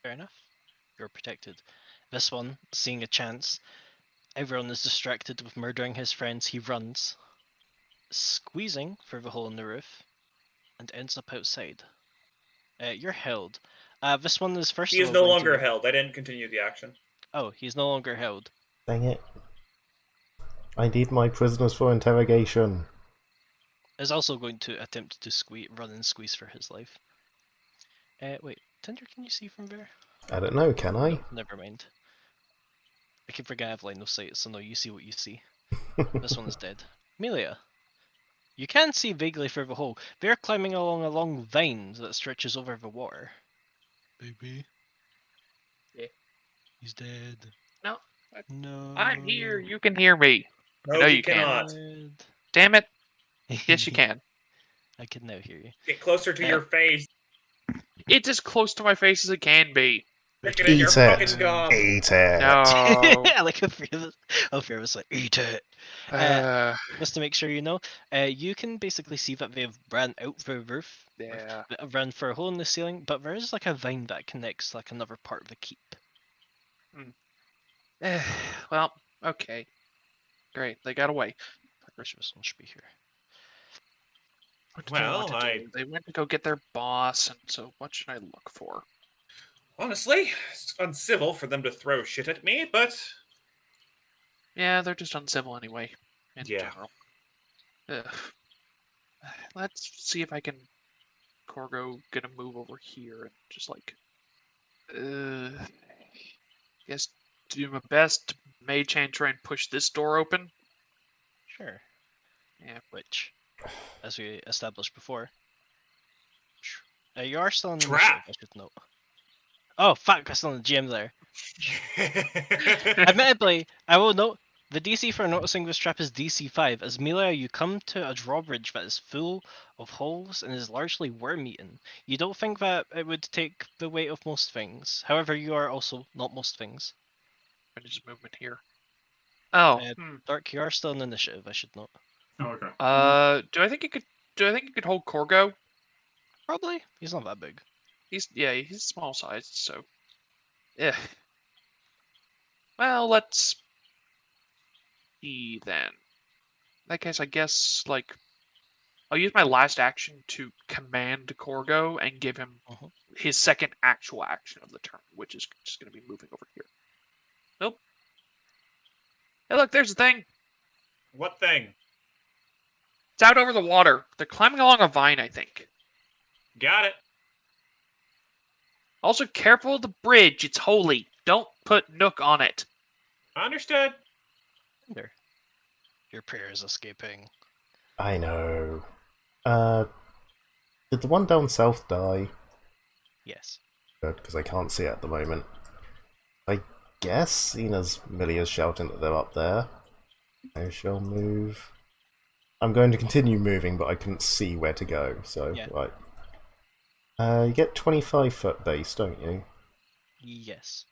Fair enough. You're protected. This one, seeing a chance, everyone is distracted with murdering his friends. He runs, squeezing through the hole in the roof, and ends up outside. You're held. This one is first He of is all no going longer to... held. I didn't continue the action. Oh, he's no longer held. Dang it. I need my prisoners for interrogation. Is also going to attempt to run and squeeze for his life. Wait, Tinder, can you see from there? I don't know, can I? No, never mind. I keep forgetting I have line of sight, so no, you see what you see. This one is dead. Amelia, you can see vaguely through the hole. They're climbing along a long vine that stretches over the water. Baby. Yeah. He's dead. No. No. I'm here. You can hear me. No, know you you can. cannot. Damn it. Yes, you can. I can now hear you. Get closer to your face. It's as close to my face as it can be. Stick it in your Eat it. fucking gum. Eat it. No. I like a few of us like, eat it. Just to make sure you know, you can basically see that they've ran out the roof. Yeah. Ran for a hole in the ceiling, but there is like a vine that connects like another part of the keep. Well, okay. Great, they got away. Christmas one should be here. What do they Well, want to do? They went to go get their boss, and so what should I look for? Honestly, it's uncivil for them to throw shit at me, but... Yeah, they're just uncivil anyway, in Yeah. general. Ugh. Let's see if I can Corgo get a move over here and just like... guess do my best to mage hand try and push this door open. Sure. Yeah. Which, as we established before, you are still in the Trap. I should note. Oh fuck! I'm still in the gym there. Admittedly, I will note the DC for noticing this trap is DC 5. As Melia, you come to a drawbridge that is full of holes and is largely worm-eaten. You don't think that it would take the weight of most things. However, you are also not most things. What is movement here? Oh. Dark, you are still in initiative. I should note. Oh, okay. Do I think you could hold Corgo? Probably. He's not that big. He's small sized, so yeah. Well, let's see then. In that case, I guess like I'll use my last action to command Corgo and give him his second actual action of the turn, which is just going to be moving over here. Nope. Hey, look, there's the thing. What thing? It's out over the water. They're climbing along a vine, I think. Got it. Also, careful of the bridge. It's holy. Don't put Nook on it. Understood. There. Your prayer is escaping. I know. Did the one down south die? Yes. Good, because I can't see it at the moment. I guess, seeing as Millia's shouting that they're up there, I shall move. I'm going to continue moving, but I couldn't see where to go, so, Yeah. right. You get 25 foot base, don't you? Yes.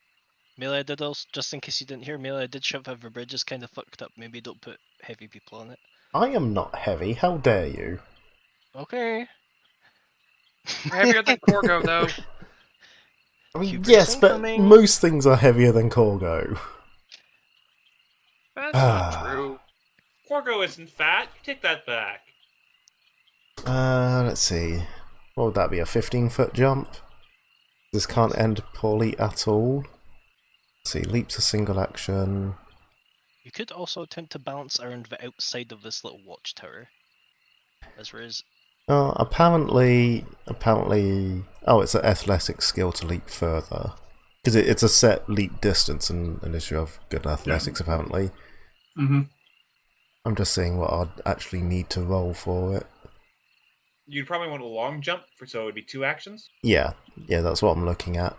Melee did also, just in case you didn't hear, Melee did shout that the bridge is kind of fucked up. Maybe don't put heavy people on it. I am not heavy, how dare you? Okay. Heavier than Corgo, though. I mean, Hubris yes, but incoming. most things are heavier than Corgo. That's not true. Corgo isn't fat. You take that back. Let's see. What would that be, a 15-foot jump? This can't end poorly at all. Let's see, leap's a single action. You could also attempt to bounce around the outside of this little watchtower. As there is... Apparently... Oh, it's an athletic skill to leap further. Because it's a set leap distance unless you have good athletics, apparently. Mm-hmm. I'm just seeing what I'd actually need to roll for it. You'd probably want a long jump, so it would be 2 actions. Yeah, that's what I'm looking at.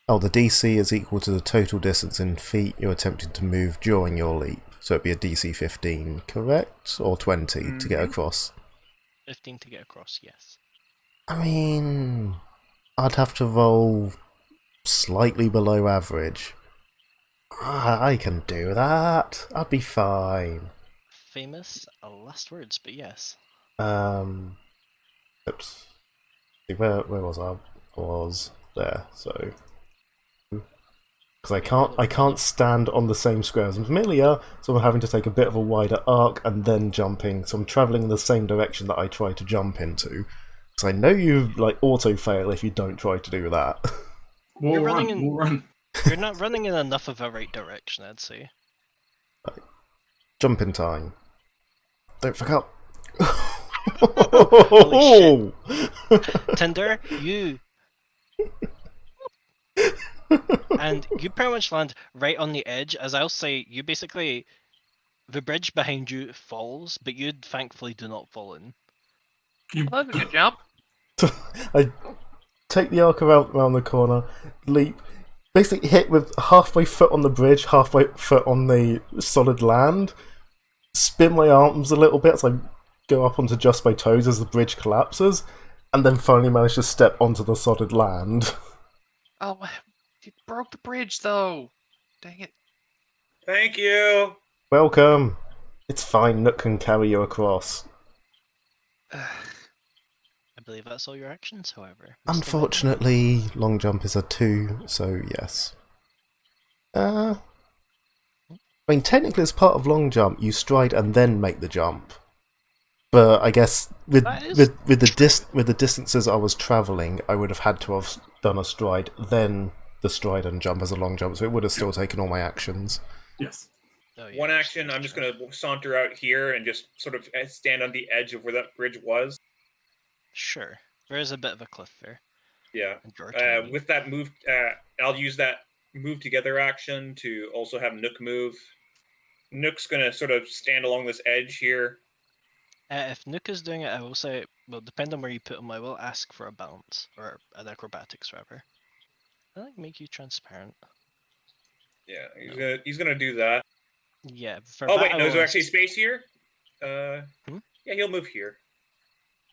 Oh, the DC is equal to the total distance in feet you're attempting to move during your leap. So it'd be a DC 15, correct? Or 20 to get across. 15 to get across, yes. I mean, I'd have to roll slightly below average. I can do that. I'd be fine. Famous last words, but yes. Oops. Where was I? Was there, so because I can't stand on the same square as Amelia, so I'm having to take a bit of a wider arc and then jumping. So I'm traveling in the same direction that I try to jump into. Because I know you like auto fail if you don't try to do that. We'll running run. in- We'll run. You're not running in enough of a right direction, I'd say. Jump in time. Don't fuck up. Holy Tinder, you. And you pretty much land right on the edge, as I'll say, you basically, the bridge behind you falls, but you thankfully do not fall in. Well, that's a good jump. I take the arc around the corner, leap, basically hit with halfway foot on the bridge, halfway foot on the solid land, spin my arms a little bit as I go up onto just my toes as the bridge collapses, and then finally manage to step onto the solid land. Oh, you broke the bridge though. Dang it. Thank you. Welcome! It's fine, Nook can carry you across. I believe that's all your actions, however. Mr. Knight. Unfortunately, long jump is a 2, so yes. I mean, technically, as part of long jump, you stride and then make the jump. But I guess with That is the distances I was travelling, I would have had to have done a stride, then the stride and jump as a long jump, so it would have still taken all my actions. Yes. Oh, yeah, One you're action, supposed I'm just to. going to saunter out here and just sort of stand on the edge of where that bridge was. Sure. There is a bit of a cliff there. Yeah. And you're tiny. With that move, I'll use that move together action to also have Nook move. Nook's going to sort of stand along this edge here. If Nook is doing it, I will say, well, depending on where you put him, I will ask for a balance, or an acrobatics, rather. I like make you transparent. Yeah, he's No. gonna do that. Yeah, for Oh that, wait, I no, is will there ask, actually space here? Yeah, he'll move here.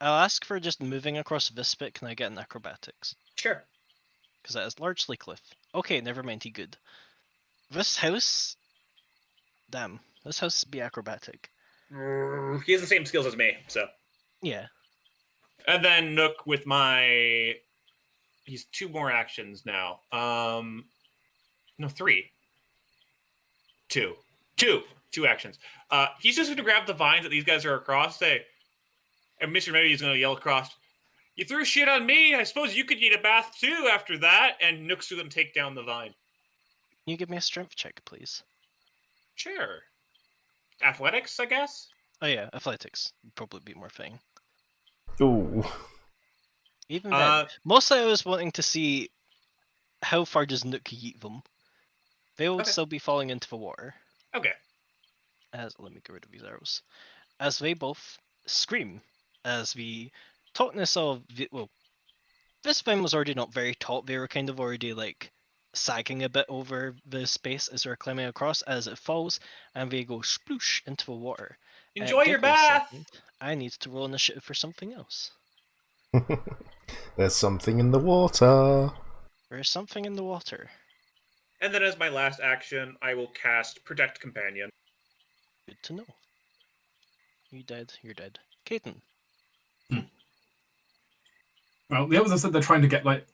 I'll ask for just moving across this bit. Can I get an acrobatics? Sure. Because that is largely cliff. Okay, never mind, he good. This house... Damn, this house be acrobatic. He has the same skills as me, so. Yeah. And then Nook with my... He's 2 more actions now. No, 3. 2. 2 actions. He's just going to grab the vines that these guys are across, say... And Mr. Maybe he's going to yell across, "You threw shit on me, I suppose you could need a bath too after that," and Nook's going to take down the vine. Can you give me a strength check, please? Sure. Athletics, I guess? Oh yeah, athletics would probably be more fitting. Ooh. Even then, mostly I was wanting to see how far does Nook yeet them. They will Okay. still be falling into the water. Okay. Let me get rid of these arrows. As they both scream, as the tautness of this one was already not very taut. They were kind of already like sagging a bit over the space as they're climbing across. As it falls, and they go sploosh into the water. Enjoy Give your me a bath! second. I need to roll initiative for something else. There's something in the water. There is something in the water. And then as my last action, I will cast Protect Companion. Good to know. You dead? You're dead. Caden. Well, the others have said they're trying to get like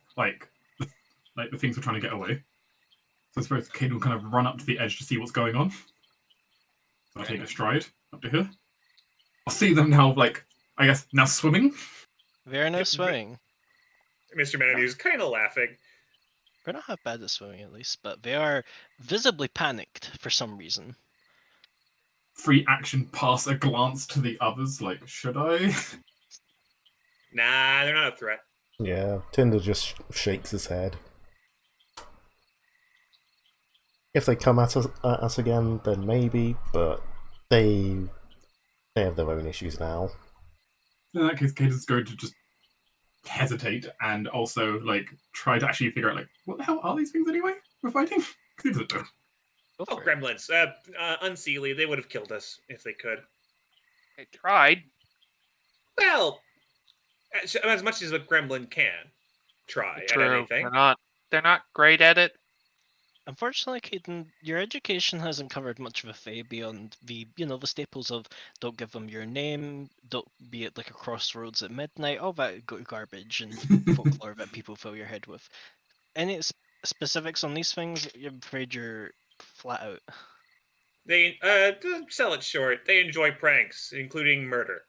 the things are trying to get away. So I suppose Caden will kind of run up to the edge to see what's going on. So I'll take a stride up to here. I'll see them now, like, I guess, now swimming. They're now swimming. Mr. Manady's kind of laughing. They're not that bad at swimming, at least, but they are visibly panicked for some reason. Free action pass a glance to the others, like, should I? Nah, they're not a threat. Yeah, Tinder just shakes his head. If they come at us again, then maybe, but they have their own issues now. In that case, Caden's going to just hesitate and also, like, try to actually figure out, like, what the hell are these things anyway we're fighting? Because he doesn't know. Go Oh, for it. gremlins. Unseelie, they would have killed us if they could. I tried. Well, as much as a gremlin can try at True. anything. They're not great at it. Unfortunately, Caden, your education hasn't covered much of a fey beyond the the staples of don't give them your name, don't be at like a crossroads at midnight, all that garbage and folklore that people fill your head with. Any specifics on these things? I'm afraid you're flat out. They to sell it short. They enjoy pranks, including murder.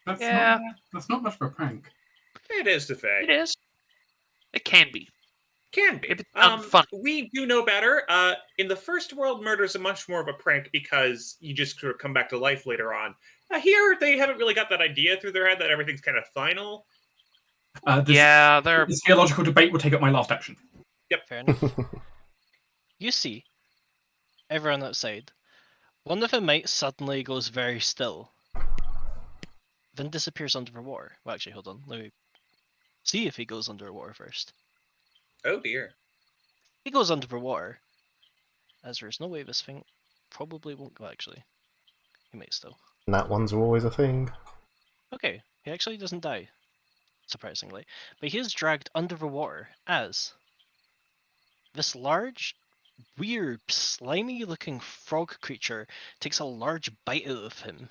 That's Yeah. that's not much of a prank. It is to Faye. It is. It can be. Can be. If it's done fun. We do know better. In the first world, murders are much more of a prank because you just sort of come back to life later on. Here, they haven't really got that idea through their head that everything's kind of final. They're This theological debate will take up my last action. Fair enough. You see, everyone outside. One of them might suddenly goes very still, then disappears under the water. Well, actually, hold on. Let me see if he goes under water first. Oh dear. He goes under the water, as there's no way this thing probably won't go. Actually, he might still. Nat ones are always a thing. Okay, he actually doesn't die, surprisingly, but he is dragged under the water as this large, weird, slimy-looking frog creature takes a large bite out of him,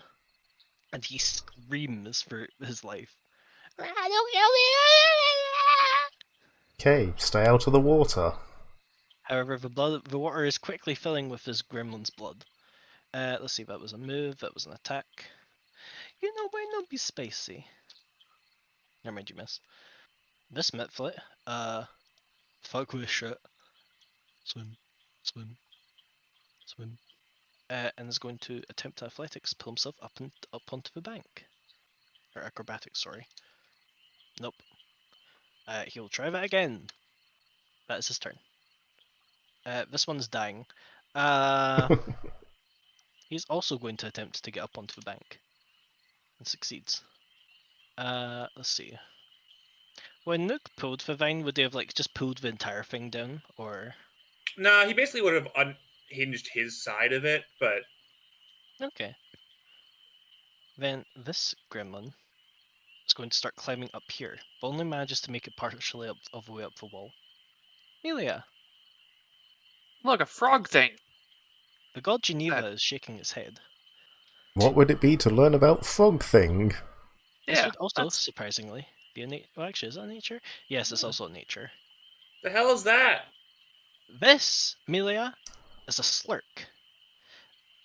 and he screams for his life. Okay, stay out of the water. However, the water is quickly filling with this gremlin's blood. Let's see, that was a move, that was an attack. You know, why not be spicy? Never mind, you miss. This Mitflit, fuck with shit. Swim, swim, swim. And is going to attempt to athletics, pull himself up onto the bank. Or acrobatics, sorry. Nope. He'll try that again. That is his turn. This one's dying. He's also going to attempt to get up onto the bank. And succeeds. Let's see. When Nook pulled the vine, would they have like just pulled the entire thing down, or? No, he basically would have unhinged his side of it, but Okay. Then this gremlin is going to start climbing up here, but only manages to make it partially up all the way up the wall. Melia, look, a frog thing. the god Geneva is shaking his head. What would it be to learn about Frog Thing? This Yeah, would also, that's- surprisingly, be a well, actually, is that nature? Yes, it's also a nature. the hell is that? This, Melia, is a slurk.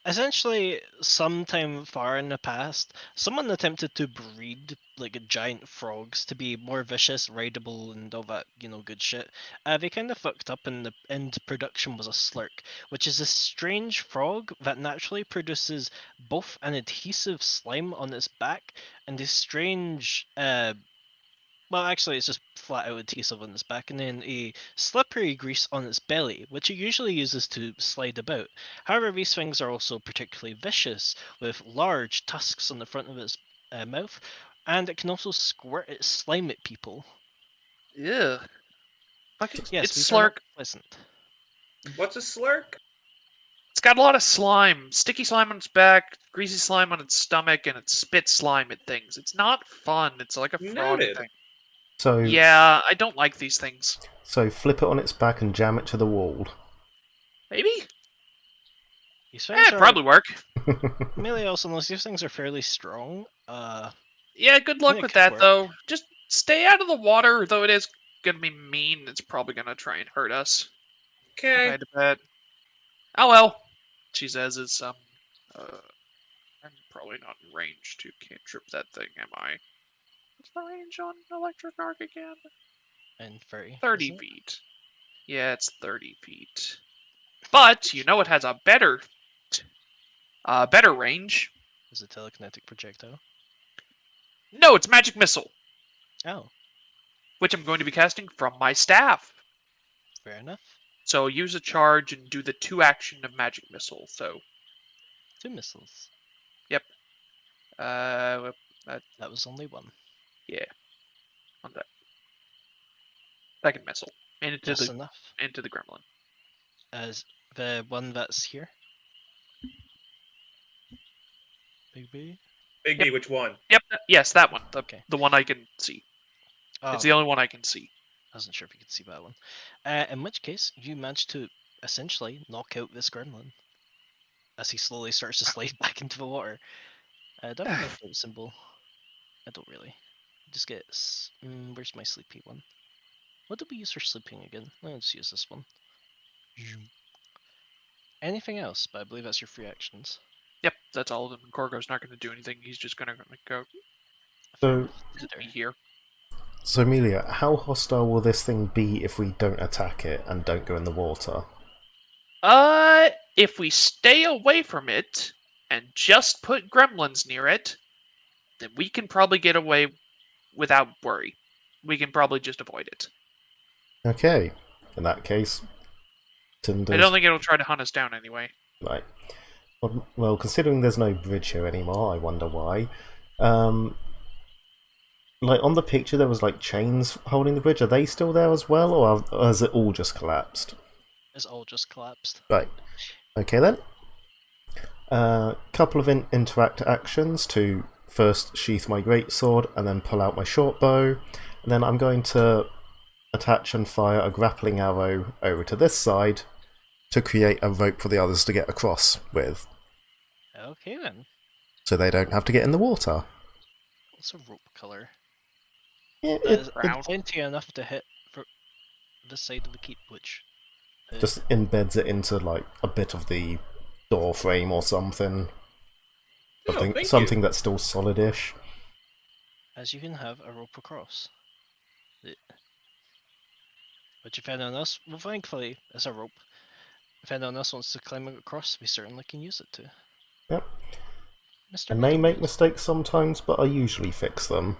Essentially, sometime far in the past, someone attempted to breed like giant frogs to be more vicious, rideable, and all that, good shit. They kind of fucked up, and the end production was a slurk, which is a strange frog that naturally produces both an adhesive slime on its back and a strange well, actually, it's just flat out adhesive on its back, and then a slippery grease on its belly, which it usually uses to slide about. However, these things are also particularly vicious, with large tusks on the front of its mouth, and it can also squirt its slime at people. Ew. Fucking, Yes, it's these are slurk. not pleasant. What's a slurk? It's got a lot of slime. Sticky slime on its back, greasy slime on its stomach, and it spits slime at things. It's not fun. It's like a frog Noted. thing. So, Yeah, I don't like these things. so flip it on its back and jam it to the wall. Maybe? These things It'd probably work. Melee also knows these things are fairly strong. Yeah, good luck it with could that, work. though. Just stay out of the water, though it is gonna be mean. It's probably gonna try and hurt us. If I Okay. had to bet. Oh well. She says it's, I'm probably not in range to cantrip that thing, am I? What's the range on electric arc again? And 30. 30 isn't it? feet. Yeah, it's 30 feet. But, you know it has a better range. Is a telekinetic projectile. No, it's magic missile, Oh, which I'm going to be casting from my staff. fair enough. So use a charge and do the 2 action of magic missile. So, 2 missiles. that, That was only 1. yeah, on that second missile into Just the enough. gremlin. As the one that's here. Big B. Big B, which one? Yep, yes, that one. Okay. The one I can see. Oh, It's the only one I can see. I wasn't sure if you could see that one. In which case, you managed to essentially knock out this gremlin as he slowly starts to slide back into the water. Do I have a knockout symbol? I don't really. Just get. Where's my sleepy one? What did we use for sleeping again? Let's use this one. Anything else? But I believe that's your free actions. Yep, that's all of them. Korgo's not going to do anything. He's just going to go So, Consider. be here. so Amelia, how hostile will this thing be if we don't attack it and don't go in the water? If we stay away from it and just put gremlins near it, then we can probably get away without worry. We can probably just avoid it. Okay, in that case, Tinder's... I don't think it'll try to hunt us down anyway. Right. Well, considering there's no bridge here anymore, I wonder why. Like, on the picture there was, like, chains holding the bridge. Are they still there as well, or has it all just collapsed? It's all just collapsed. Right. Okay, then. Couple of interact actions to first sheath my greatsword and then pull out my short bow. And then I'm going to attach and fire a grappling arrow over to this side to create a rope for the others to get across with, Okay then. so they don't have to get in the water. What's a rope color? Yeah, That is brown. plenty enough to hit for this side of the keep, which just embeds it into like a bit of the door frame or something. Something that's still solid-ish. as you can have a rope across. But if anyone else, well, thankfully, it's a rope. If anyone else wants to climb across, we certainly can use it too. Yep. Mr. I may make Middleton. mistakes sometimes, but I usually fix them.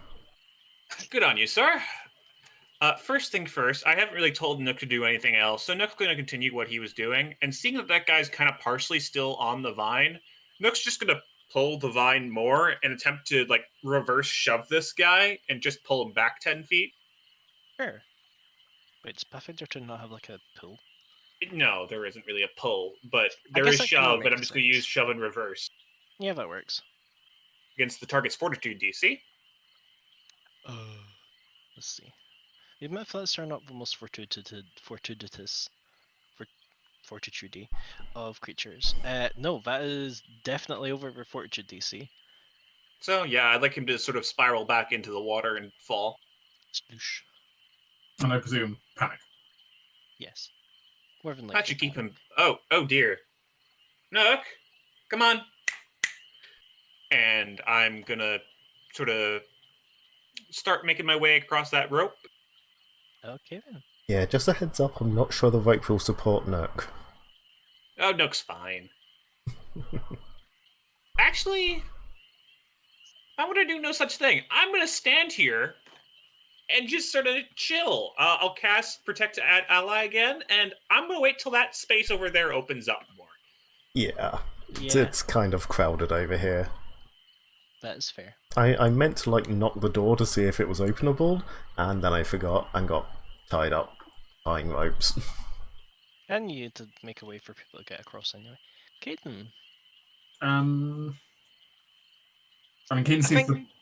Good on you, sir. First thing first, I haven't really told Nook to do anything else, so Nook's going to continue what he was doing. And seeing that that guy's kind of partially still on the vine, Nook's just going to pull the vine more and attempt to like reverse shove this guy and just pull him back 10 feet. Sure. Wait, does Pathfinder to not have like a pull? No, there isn't really a pull, but I there guess is that kinda shove, but I'm makes just going to sense. use shove and reverse Yeah, that works. against the target's fortitude DC. Let's see. The myths are not the most fortitude of creatures. No, that is definitely over the fortitude DC. So yeah, I'd like him to sort of spiral back into the water and fall. Sploosh. And I presume panic. Yes. More than likely. That should keep him. Oh dear. Nook, come on. And I'm gonna sort of start making my way across that rope. Okay then. Yeah, just a heads up, I'm not sure the rope will support Nook. Oh, Nook's fine. Actually, I want to do no such thing. I'm gonna stand here and just sort of chill. I'll cast Protect Ally again, and I'm gonna wait till that space over there opens up more. Yeah, Yeah, it's kind of crowded over here. that is fair. I meant to like knock the door to see if it was openable, and then I forgot and got tied up tying ropes. And you had to make a way for people to get across anyway. Caden. I mean,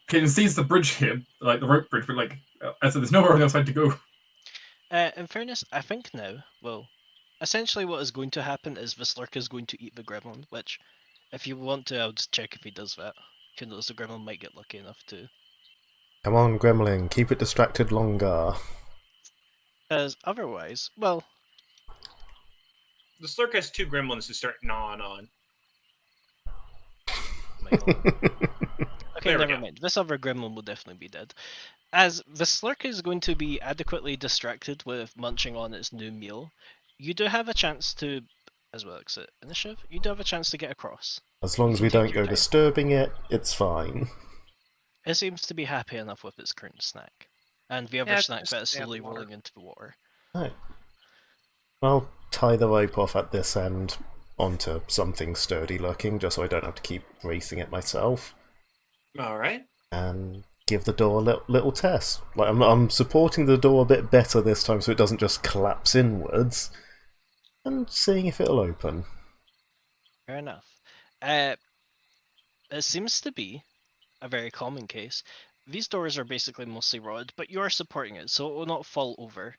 Caden sees the bridge here, like the rope bridge, but like I said, there's nowhere on the outside to go. In fairness, I think now, well, essentially what is going to happen is the Slurk is going to eat the gremlin, which, if you want to, I'll just check if he does that. You notice the gremlin might get lucky enough to. Come on, Gremlin, keep it distracted longer. Because otherwise, well, The Slurk has 2 gremlins to start gnawing on. Michael. Okay, There we never go. mind. This other gremlin will definitely be dead. As the Slurk is going to be adequately distracted with munching on its new meal, you do have a chance to, as well as initiative, you do have a chance to get across. As long You as can we take don't your go time. disturbing it, it's fine. It seems to be happy enough with its current snack. And the other Yeah, snack just that is stay out of slowly the water. rolling into the water. Right. I'll tie the rope off at this end onto something sturdy looking, just so I don't have to keep racing it myself. All right. And give the door a little test. Like I'm supporting the door a bit better this time, so it doesn't just collapse inwards, and seeing if it'll open. Fair enough. It seems to be a very common case. These doors are basically mostly rotted, but you are supporting it, so it will not fall over,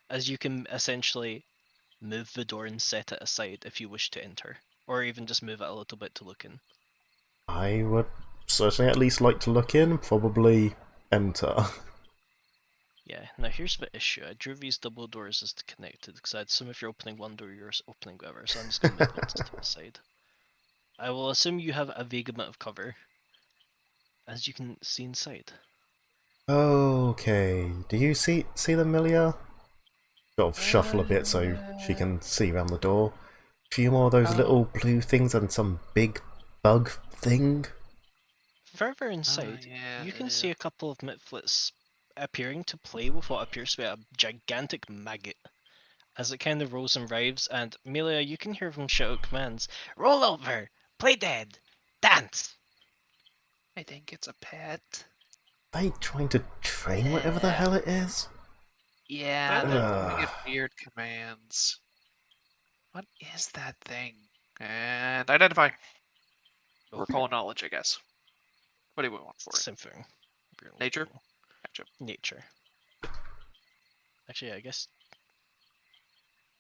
as you can essentially move the door and set it aside if you wish to enter, or even just move it a little bit to look in. I would certainly at least like to look in, probably enter. Yeah, now here's the issue. I drew these double doors as connected, because I'd assume if you're opening one door, you're opening the other, so I'm just going to move those to the side. I will assume you have a vague amount of cover, as you can see inside. Okay. Do you see the Milia? Sort of shuffle a bit so she can see around the door. A few more of those little blue things and some big bug thing. Further inside, yeah, you can yeah. see a couple of mitflits appearing to play with what appears to be a gigantic maggot. As it kind of rolls and writhes, and Amelia, you can hear them shout out commands. Roll over! Play dead! Dance! I think it's a pet. Are they trying to train whatever the hell it is? Yeah, they're giving it Ugh. weird commands. What is that thing? And identify. Recall knowledge, I guess. What do we want for it? Same thing. Really Nature? cool. Gotcha. Nature. Actually, I guess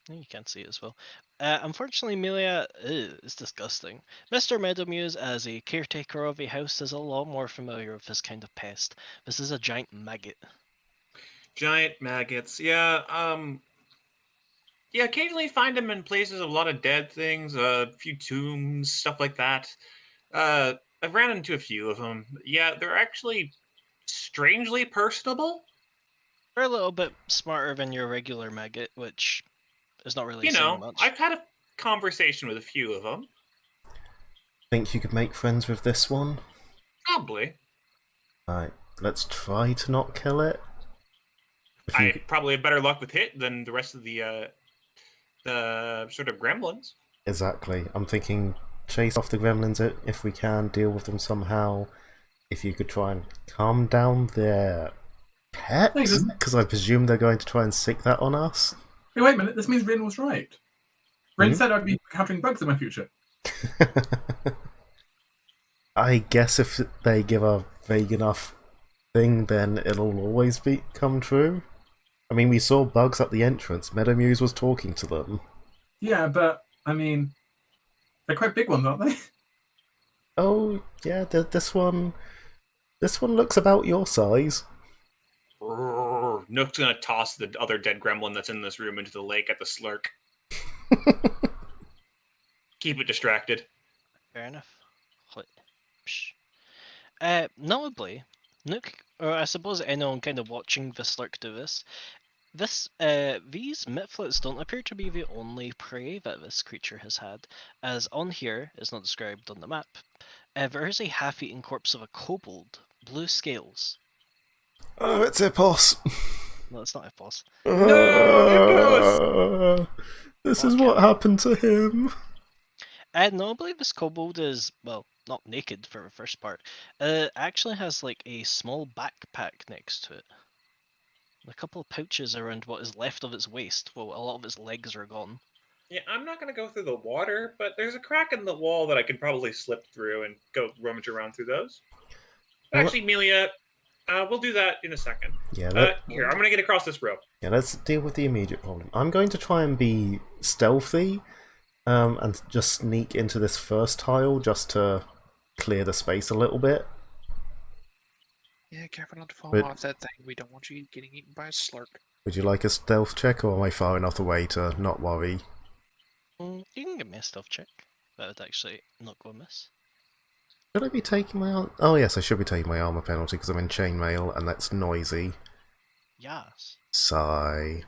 you can't see it as well. Unfortunately, Amelia is disgusting. Mr. Meadowmuse, as a caretaker of a house, is a lot more familiar with this kind of pest. This is a giant maggot. Giant maggots. Yeah. Yeah. Occasionally find them in places of a lot of dead things, a few tombs, stuff like that. I've ran into a few of them. Yeah, they're actually strangely personable. They're a little bit smarter than your regular maggot, which is not really You saying know, much. I've had a conversation with a few of them. Think you could make friends with this one? Probably. Right, let's try to not kill it. If you I probably have better luck with hit than the rest of the sort of gremlins. Exactly. I'm thinking chase off the gremlins if we can, deal with them somehow. If you could try and calm down their pets, doesn't it? because I presume they're going to try and sick that on us. Hey, wait a minute. This means Rin was right. Rin Hmm? said I'd be encountering bugs in my future. I guess if they give a vague enough thing, then it'll always come true. I mean, we saw bugs at the entrance. Meadowmuse was talking to them. Yeah, but I mean, they're quite big ones, aren't they? Oh, yeah, this one looks about your size. Nook's gonna toss the other dead gremlin that's in this room into the lake at the slurk. Keep it distracted. Fair enough. Notably, Nook, or I suppose anyone kind of watching the slurk do this, these mitflits don't appear to be the only prey that this creature has had, as on here, it's not described on the map, there is a half-eaten corpse of a kobold, blue scales. Oh, it's Hippos! No, it's not Hippos. No, This is what happened to him. Notably, this kobold is, well, not naked for the first part. Actually has like a small backpack next to it. A couple of pouches around what is left of its waist. Well, a lot of its legs are gone. Yeah, I'm not gonna go through the water, but there's a crack in the wall that I can probably slip through and go rummage around through those. Actually, Melia, we'll do that in a second. Yeah, Here, I'm gonna get across this rope. yeah, let's deal with the immediate problem. I'm going to try and be stealthy, and just sneak into this first tile just to clear the space a little bit. Yeah, careful not to fall But- off that thing. We don't want you getting eaten by a slurk. Would you like a stealth check, or am I far enough away to not worry? You can give me a stealth check. That would actually not go amiss. Should I be taking my armor? Oh yes, I should be taking my armor penalty because I'm in chainmail and that's noisy. Yes. Sigh.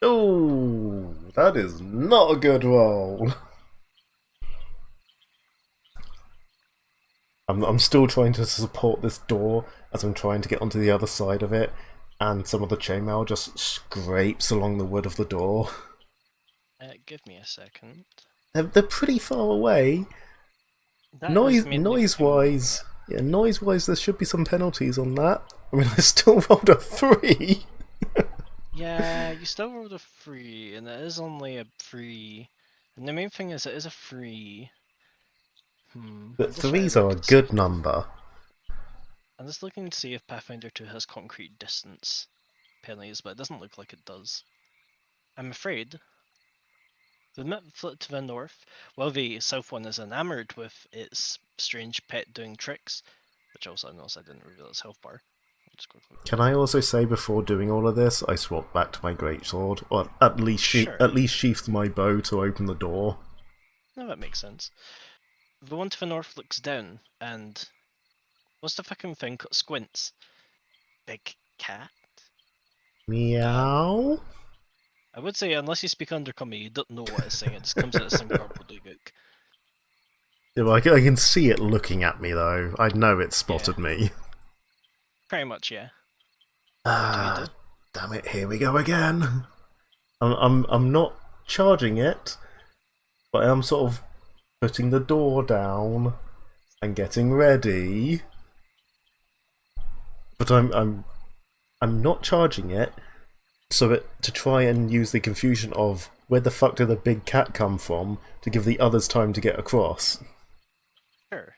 Oh, that is not a good roll. I'm still trying to support this door as I'm trying to get onto the other side of it, and some of the chainmail just scrapes along the wood of the door. Give me a second. They're pretty far away. That is Noise mainly wise, yeah, noise wise, there should be some penalties on that. I mean, I still rolled a 3. Yeah, you still rolled a 3, and it is only a 3. And the main thing is, it is a 3. But I'm just trying to 3s are a look to see good if- number. I'm just looking to see if Pathfinder 2 has concrete distance penalties, but it doesn't look like it does. I'm afraid the mitflit to the north, while the south one is enamored with its strange pet doing tricks, which also I noticed I didn't reveal its health bar. Let's go. Can I also say before doing all of this, I swapped back to my greatsword, or at least Sure. sheathed my bow to open the door. No, that makes sense. The one to the north looks down, and what's the fucking thing? Squints. Big cat. Meow. I would say unless you speak Undercommon, you don't know what it's saying. It just comes out as some gobbledygook. Yeah, I can see it looking at me though. I know it spotted me. Pretty much, yeah. Ah, damn it! Here we go again. I'm not charging it, but I am sort of putting the door down and getting ready. But I'm not charging it, so to try and use the confusion of where the fuck did the big cat come from to give the others time to get across. Sure.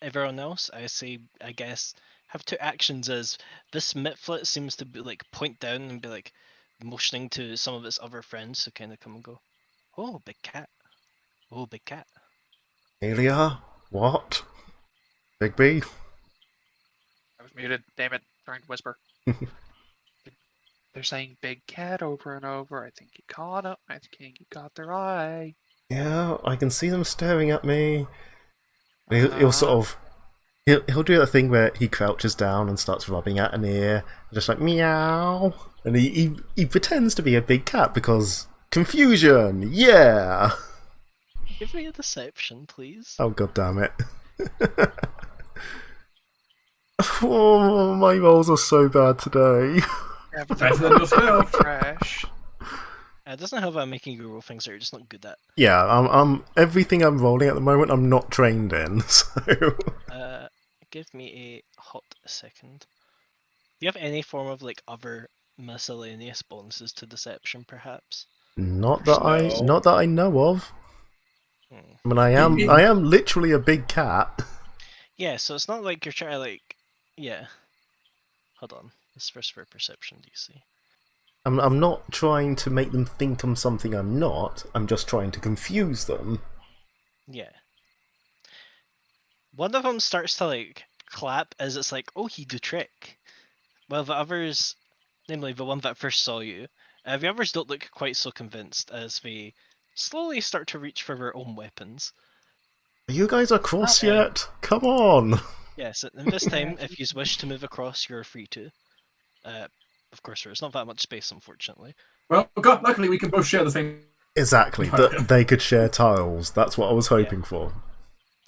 Everyone else, I guess, have two actions as this Mitflit seems to be like point down and be like motioning to some of its other friends to kind of come and go, oh, big cat. Oh, big cat. Alia? What? Bigby? I was muted. Damn it. Trying to whisper. They're saying big cat over and over. I think you caught up. I think you got their eye. Yeah, I can see them staring at me. He'll sort of... He'll do that thing where he crouches down and starts rubbing at an ear, just like meow, and he pretends to be a big cat because confusion, yeah. Give me a deception, please. Oh god damn it! Oh, my rolls are so bad today. Better than yourself. Trash. It doesn't have making you roll things that you're just not good at. Yeah, I'm everything I'm rolling at the moment. I'm not trained in, so. Give me a hot second. Do you have any form of like other miscellaneous bonuses to deception, perhaps? Not No. that I know of. I mean, I am literally a big cat. Yeah, so it's not like you're trying to like, yeah. Hold on, this first for perception DC. I'm not trying to make them think I'm something I'm not. I'm just trying to confuse them. Yeah. One of them starts to like clap as it's like, oh, he do trick. While the others, namely the one that first saw you, the others don't look quite so convinced as they slowly start to reach for their own weapons. Are you guys across Okay. yet? Come on! Yes, and this time, if you wish to move across, you're free to. Of course, there's not that much space, unfortunately. Well, God, luckily we can both share the same. Exactly, that they could share tiles. That's what I was hoping for.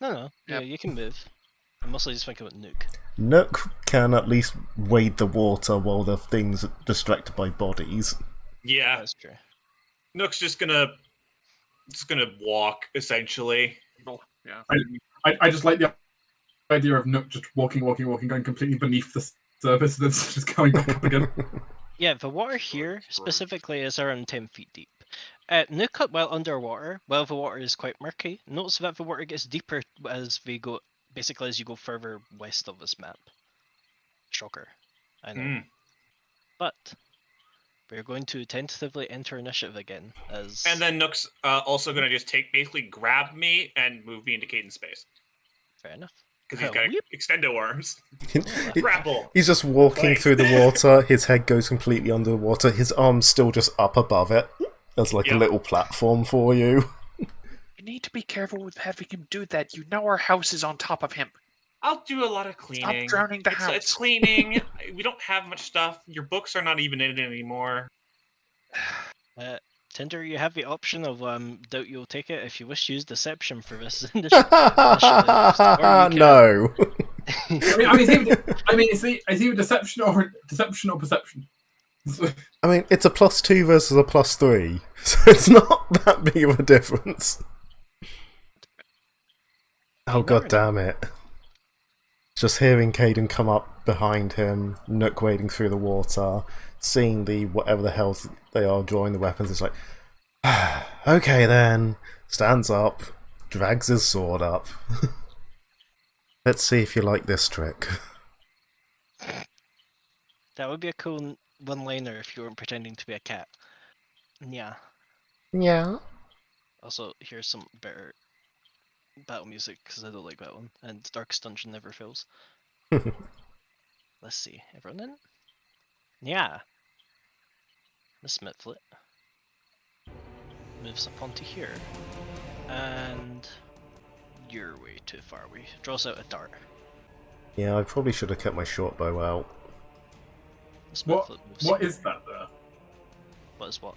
No, yeah, Yep. you can move. I'm mostly just thinking about Nuke. Nook can at least wade the water while the thing's distracted by bodies. Yeah, That's true. Nook's just gonna walk essentially. Yeah. I just like the idea of Nook just walking, going completely beneath the surface and then just going back up again. Yeah, the water here specifically is around 10 feet deep. Nuke up while underwater, while the water is quite murky, notice that the water gets deeper as we go, basically as you go further west of this map. Shocker, I know. Mm. But we're going to tentatively enter initiative again, as... And then Nook's also gonna just basically grab me and move me into Caden's space Fair enough. because he's got Whip. extendo arms. Grapple. He's just walking Like- through the water, his head goes completely under the water, his arm's still just up above it. There's like a Yep. little platform for you. You need to be careful with having him do that. You know our house is on top of him. I'll do a lot of cleaning. drowning the It's house. cleaning. We don't have much stuff. Your books are not even in it anymore. Tinder, you have the option of doubt you'll take it if you wish to use deception for this initiative. No. Is he deception or perception? I mean, it's a +2 versus a +3, so it's not that big of a difference. Oh god damn it. Just hearing Caden come up behind him, Nook wading through the water, seeing the whatever the hell they are drawing the weapons, it's like, okay then, stands up, drags his sword up. Let's see if you like this trick. That would be a cool one-liner if you weren't pretending to be a cat. Yeah. Yeah. Also, here's some better battle music because I don't like that one, and Darkest Dungeon never fails. Let's see. Everyone in? Yeah. Miss Mitflit moves up onto here. And you're way too far away. Draws out a dart. Yeah, I probably should have kept my short bow out. Miss What? Mitflit moves What here. is that there? What is what?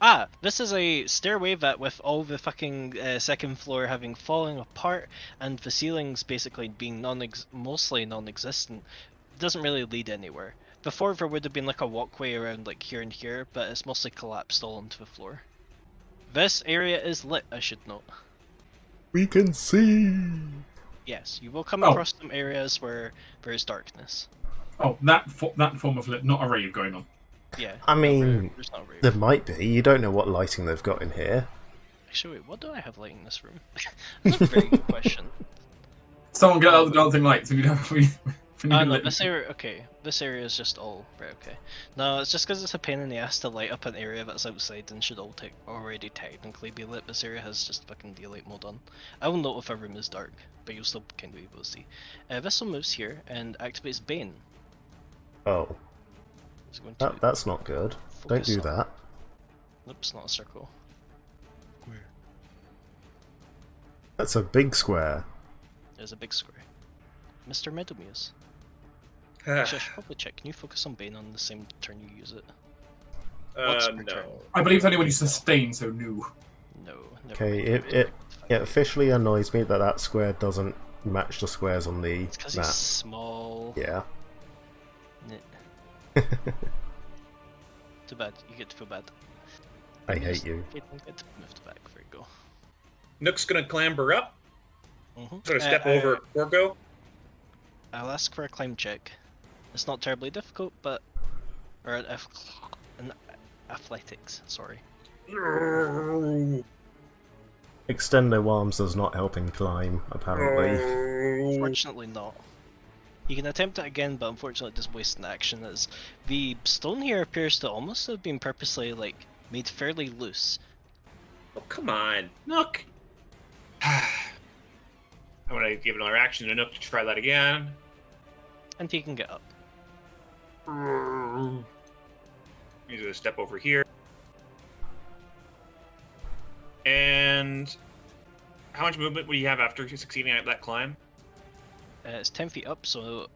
Ah, this is a stairway that with all the fucking second floor having fallen apart and the ceilings basically being mostly non-existent, doesn't really lead anywhere. Before there would have been like a walkway around like here and here, but it's mostly collapsed all onto the floor. This area is lit, I should note. We can see! Yes, you will come Oh. across some areas where there is darkness. Oh, that form of lit, not a rave going on. Yeah. I mean, there's not a rave. there might be. You don't know what lighting they've got in here. Actually, wait, what do I have light in this room? That's a very good question. Someone get out the dancing lights. We need Oh no, lit. this area, okay, this area is just all, right, okay. No, it's just because it's a pain in the ass to light up an area that's outside and should all already technically be lit. This area has just fucking daylight mode on. I will note if a room is dark, but you'll still kind of be able to see. Vessel moves here and activates Bane. Oh, It's going to that's not good. Don't focus do on- that. Nope, it's not a circle. Where? That's a big square. There's a big square. Mr. Meadowmuse. Actually, I should probably check. Can you focus on Bane on the same turn you use it? What's per turn? No. I believe it's only when you sustain, so new. No. Never Okay, mind. it officially annoys me that that square doesn't match the squares on the It's because he's map. small. Yeah. Nit. Too bad. You get to feel bad. I hate you. Okay, don't get moved back. There you go. Nook's gonna clamber up. Mm-hmm. Sort of step over Corgo. I'll ask for a climb check. It's not terribly difficult, but or an athletics. Sorry. Extendo arms does not help him climb, apparently. Unfortunately not. You can attempt it again, but unfortunately just waste an action as the stone here appears to almost have been purposely like made fairly loose. Oh, come on, Nook. I'm gonna give another action to Nook to try that again. And he can get up. He's gonna step over here. And how much movement would you have after succeeding at that climb? It's 10 feet up, so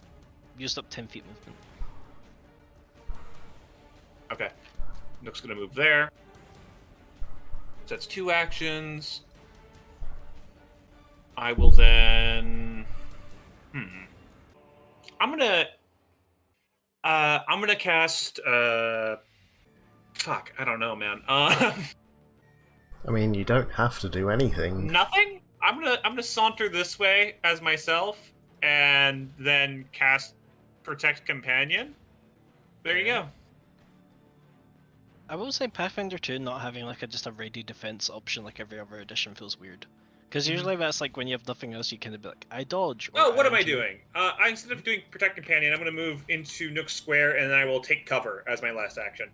used up 10 feet movement. Okay. Nook's gonna move there. So that's 2 actions. I will then. I'm gonna cast. Fuck, I don't know, man. I mean, you don't have to do anything. Nothing. I'm gonna saunter this way as myself, and then cast Protect Companion. There you go. I will say Pathfinder 2 not having like just a ready defense option like every other edition feels weird. Because usually that's like when you have nothing else, you kind of be like, I dodge. Or Oh, what am I angel. doing? Instead of doing Protect Companion, I'm gonna move into Nook Square, and then I will take cover as my last action.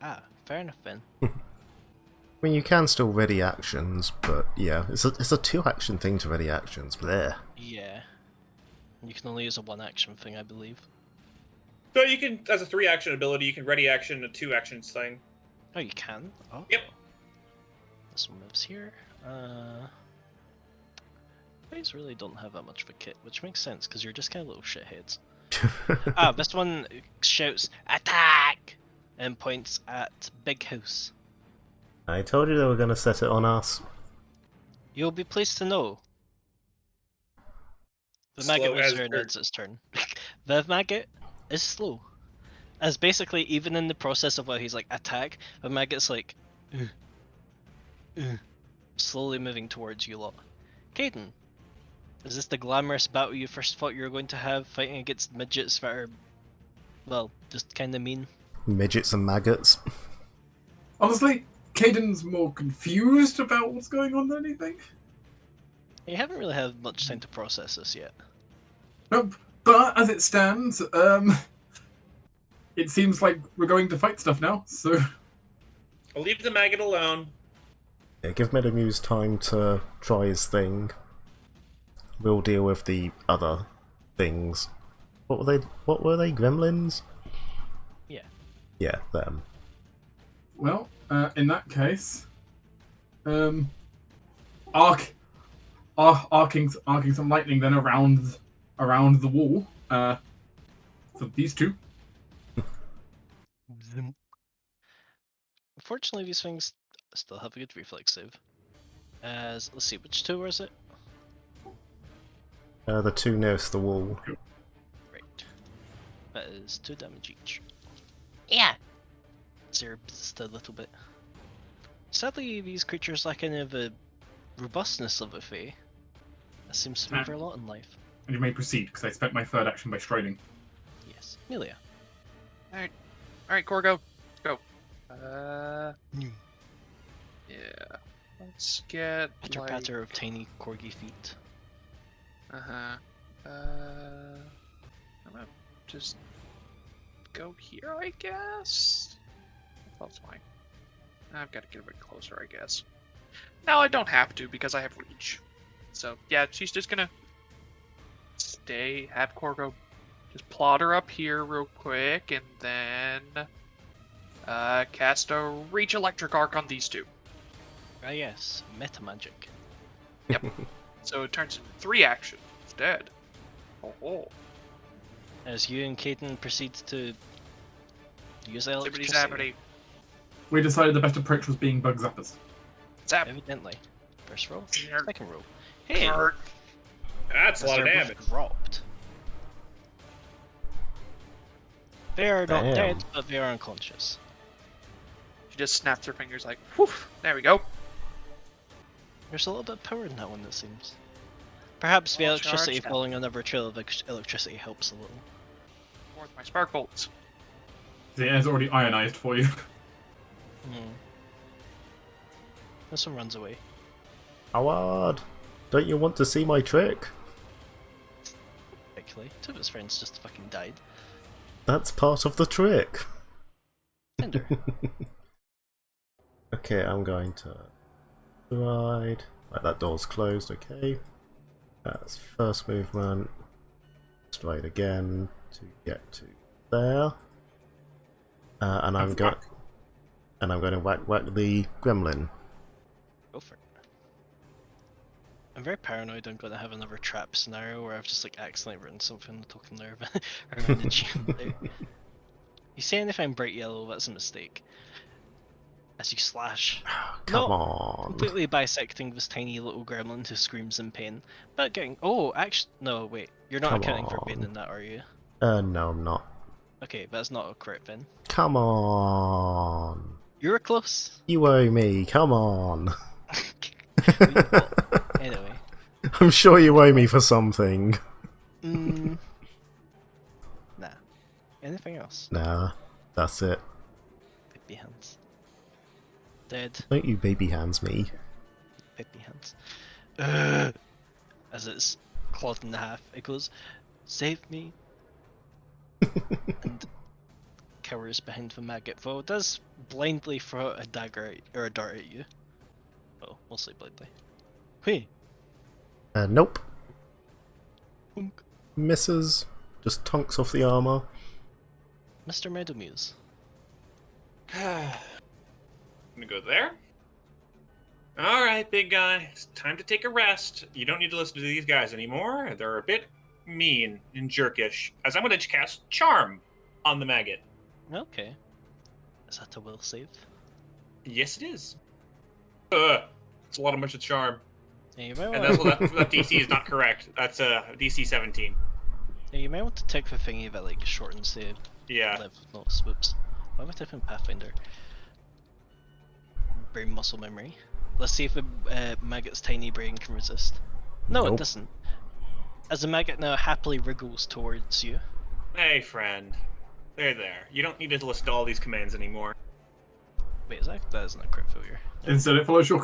Ah, fair enough then. I mean, you can still ready actions, but yeah, it's a 2-action thing to ready actions. Bleh. Yeah. You can only use a 1-action thing, I believe. So you can, as a 3-action ability, you can ready action a 2-actions thing. Oh, you can? Oh. Yep. This one moves here. Guys really don't have that much of a kit, which makes sense because you're just kind of little shitheads. This one shouts attack and points at Big House. I told you they were going to set it on us. You'll be pleased to know the Slow maggot moves as here and dirt. ends its turn. The maggot is slow. As basically, even in the process of while he's like attack, the maggot's like slowly moving towards you lot. Caden, is this the glamorous battle you first thought you were going to have fighting against midgets that are, well, just kind of mean? Midgets and maggots. Honestly, Caden's more confused about what's going on than anything. You haven't really had much time to process this yet. Nope. But as it stands, it seems like we're going to fight stuff now. So I'll leave the maggot alone. Yeah, give Meadowmuse time to try his thing. We'll deal with the other things. What were they? What were they? Gremlins? Yeah. Yeah, them. Well, in that case, arc, arcing some lightning then around the wall. So these two. Zoom. Unfortunately, these things still have a good reflex save. As let's see, which two was it? The two nearest the wall. Right. That is 2 damage each. Yeah. Zero just a little bit. Sadly, these creatures lack any of the robustness of a Fae. That seems to be their lot in life. And you may proceed because I spent my third action by striding. Yes. Melia. All right, Corgo, go. New. Yeah. Let's get Pitter like. patter of tiny corgi feet. I'm gonna just go here, I guess. That's fine. I've got to get a bit closer, I guess. No, I don't have to because I have reach. So yeah, she's just gonna stay. Have Corgo just plot her up here real quick, and then cast a reach electric arc on these two. Ah yes, meta magic. So it turns into 3 action instead. Oh. As you and Caden proceed to use Zippity electricity. zappity. We decided the best approach was being bug zappers. Zap. Evidently. First roll, Yark. second roll. Hey! Yark. That's a as lot of they're both damage. dropped. They are not Damn. dead, but they are unconscious. She just snaps her fingers like, whew, there we go. There's a little bit of power in that one, it seems. Perhaps the All electricity charged up. falling on every trail of electricity helps a little. More with my spark bolts. The air's already ionized for you. This one runs away. Howard, don't you want to see my trick? Particularly. 2 of his friends just fucking died. That's part of the trick. Ender. Okay, I'm going to ride. Right, that door's closed, okay. That's first movement. Stride again to get to there. And I'm going to whack the gremlin. Go for it. I'm very paranoid I'm going to have another trap scenario where I've just like accidentally written something on the token there around the GM there. You say anything bright yellow, that's a mistake. As you slash. Come Not on. completely bisecting this tiny little gremlin who screams in pain, but getting. Oh, actually, no, wait. You're not Come accounting for pain on. in that, are you? No, I'm not. Okay, that's not a crit then. Come on. You were close. You owe me, come on. Anyway. I'm sure you owe me for something. Nah. Anything else? Nah, that's it. Baby hands. Dead. Don't you baby hands me. Baby hands. As it's clawed in half, it goes, "Save me!" and cowers behind the maggot. Though it does blindly throw a dagger or a dart at you. Oh, mostly blindly. Whee! Nope. Hunk. Misses. Just tonks off the armor. Mr. Meadowmuse. I'm gonna go there. Alright, big guy. It's time to take a rest. You don't need to listen to these guys anymore. They're a bit mean and jerkish. As I'm gonna cast Charm on the maggot. Okay. Is that a will save? Yes, it is. It's a lot of much of charm. Yeah, you might And want that's what that DC is not correct. That's DC 17. yeah, you might want to take the thingy that like shortens the Yeah. live notice. Whoops. Why am I typing Pathfinder? Brain muscle memory. Let's see if the maggot's tiny brain can resist. No, Nope. it doesn't. As the maggot now happily wriggles towards you. Hey, friend. There. You don't need to listen to all these commands anymore. Wait, is that isn't a crit failure? Instead, it follows your.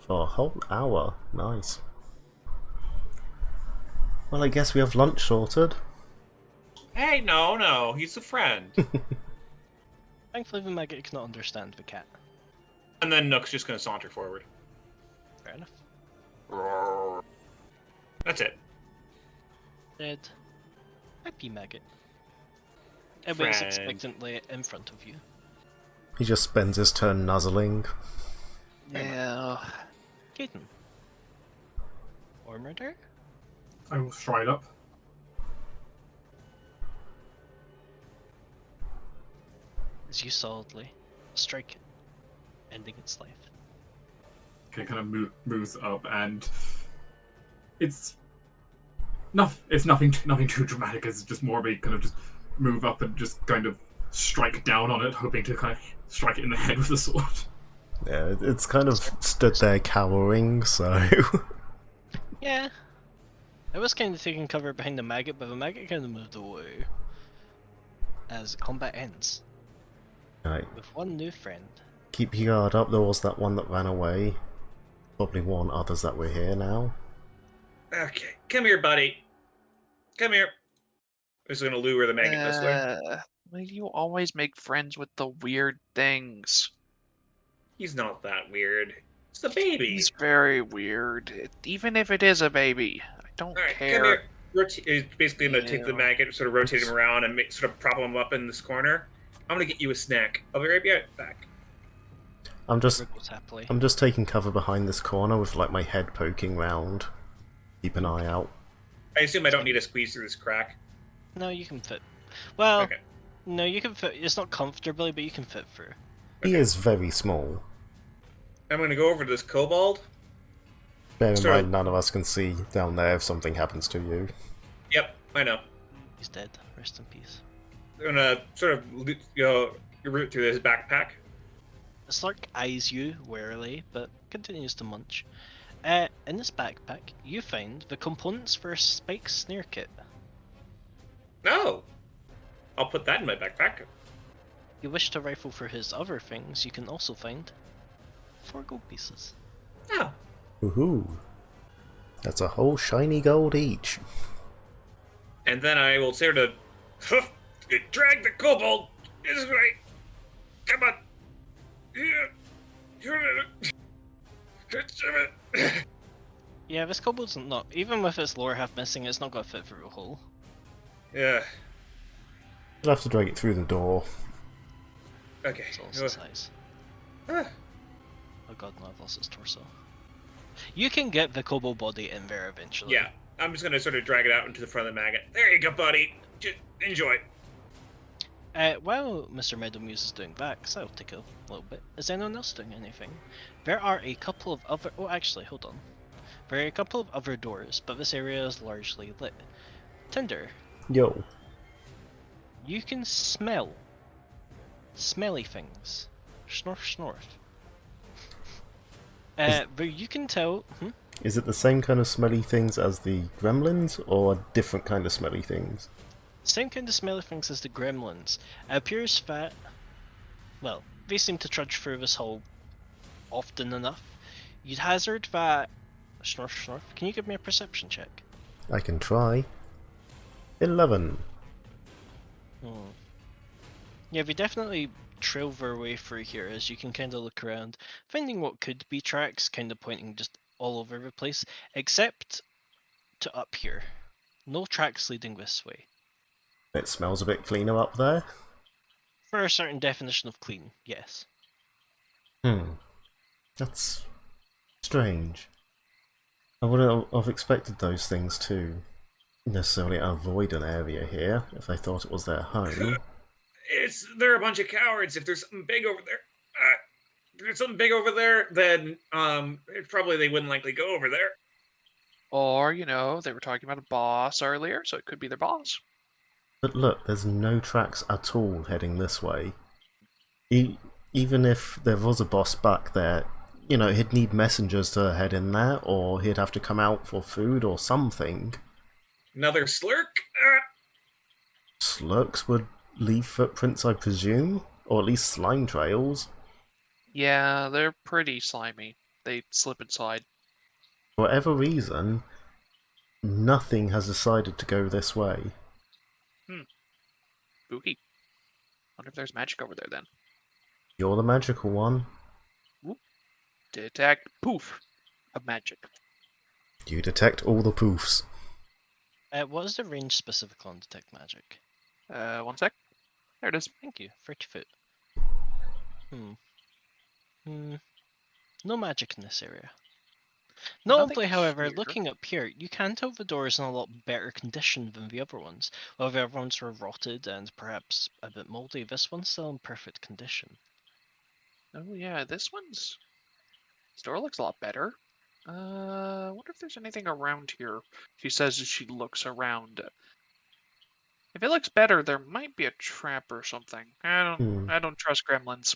For a whole hour. Nice. Well, I guess we have lunch sorted. Hey, no. He's a friend. Thankfully, the maggot cannot understand the cat. And then Nook's just gonna saunter forward. Fair enough. Roar. That's it. Dead. Happy maggot. It waits Friend. expectantly in front of you. He just spends his turn nuzzling. Yeah. Caden. Or murder? I will stride up. As you solidly strike it, ending its life. Okay, kind of moves up, and it's nothing too dramatic. It's just more of a kind of just move up and just kind of strike down on it, hoping to kind of strike it in the head with the sword. Yeah, it's kind of stood there cowering, so... Yeah. I was kind of taking cover behind the maggot, but the maggot kind of moved away. As combat ends. Right. With one new friend. Keep your guard up, there was that one that ran away. Probably warn others that we're here now. Okay, come here, buddy. Come here. I'm just gonna lure the maggot this way. Why do you always make friends with the weird things? He's not that weird. It's the baby. He's very weird. Even if it is a baby, I don't All right, care. come here. Basically, I'm gonna take the Ew. maggot, sort of rotate him around, and sort of prop him up in this corner. I'm gonna get you a snack. I'll be right back. I'm just Wriggles happily. taking cover behind this corner with like my head poking round. Keep an eye out. I assume I don't need to squeeze through this crack. No, you can fit. Well, Okay. no, you can fit. It's not comfortably, but you can fit through. He is very small. I'm gonna go over to this kobold. Bear in Sorry. mind, none of us can see down there if something happens to you. Yep, I know. He's dead. Rest in peace. I'm gonna sort of root through this backpack. The Slurk eyes you warily, but continues to munch. In this backpack, you find the components for Spike's snare kit. No, I'll put that in my backpack. You wish to rifle for his other things, you can also find 4 gold pieces. Oh, Woohoo! That's a whole shiny gold each. and then I will sort of drag the kobold this way. Come on. Yeah, this kobold's not, even with its lower half missing, it's not gonna fit through a hole. Yeah. You'll have to drag it through the door. Okay. It's also size. Ah. Oh god, no, I've lost its torso. You can get the kobold body in there eventually. Yeah, I'm just gonna sort of drag it out into the front of the maggot. There you go, buddy. Just enjoy. While Mr. Meadowmuse is doing that, because that'll take a little bit, is anyone else doing anything? There are a couple of other... Oh, actually, hold on. There are a couple of other doors, but this area is largely lit. Tinder, Yo. you can smell smelly things. Snorf, snorf. But you can tell... Is it the same kind of smelly things as the gremlins, or a different kind of smelly things? Same kind of smelly things as the gremlins. It appears that... Well, they seem to trudge through this hole often enough. You'd hazard that... Snorf, snorf. Can you give me a perception check? I can try. 11. Yeah, we definitely trail our way through here as you can kind of look around, finding what could be tracks, kind of pointing just all over the place, except to up here. No tracks leading this way. It smells a bit cleaner up there. For a certain definition of clean, yes. That's strange. I wouldn't have expected those things to necessarily avoid an area here if they thought it was their home. They're a bunch of cowards. If there's something big over there, then probably they wouldn't likely go over there. Or, they were talking about a boss earlier, so it could be their boss. But look, there's no tracks at all heading this way. Even if there was a boss back there, he'd need messengers to head in there, or he'd have to come out for food or something. Another slurk? Slurks would leave footprints, I presume? Or at least slime trails. Yeah, they're pretty slimy. They slip inside. For whatever reason, nothing has decided to go this way. Spooky. Wonder if there's magic over there then. You're the magical one. Detect poof of magic. You detect all the poofs. What is the range specific on detect magic? 1 sec. There it is. Thank you. 30 foot. No magic in this area. Nothing Notably, however, here. looking up here, you can tell the door is in a lot better condition than the other ones. While the other ones were rotted and perhaps a bit moldy, this one's still in perfect condition. Oh yeah, this door looks a lot better. I wonder if there's anything around here. She says as she looks around. If it looks better, there might be a trap or something. I don't trust gremlins.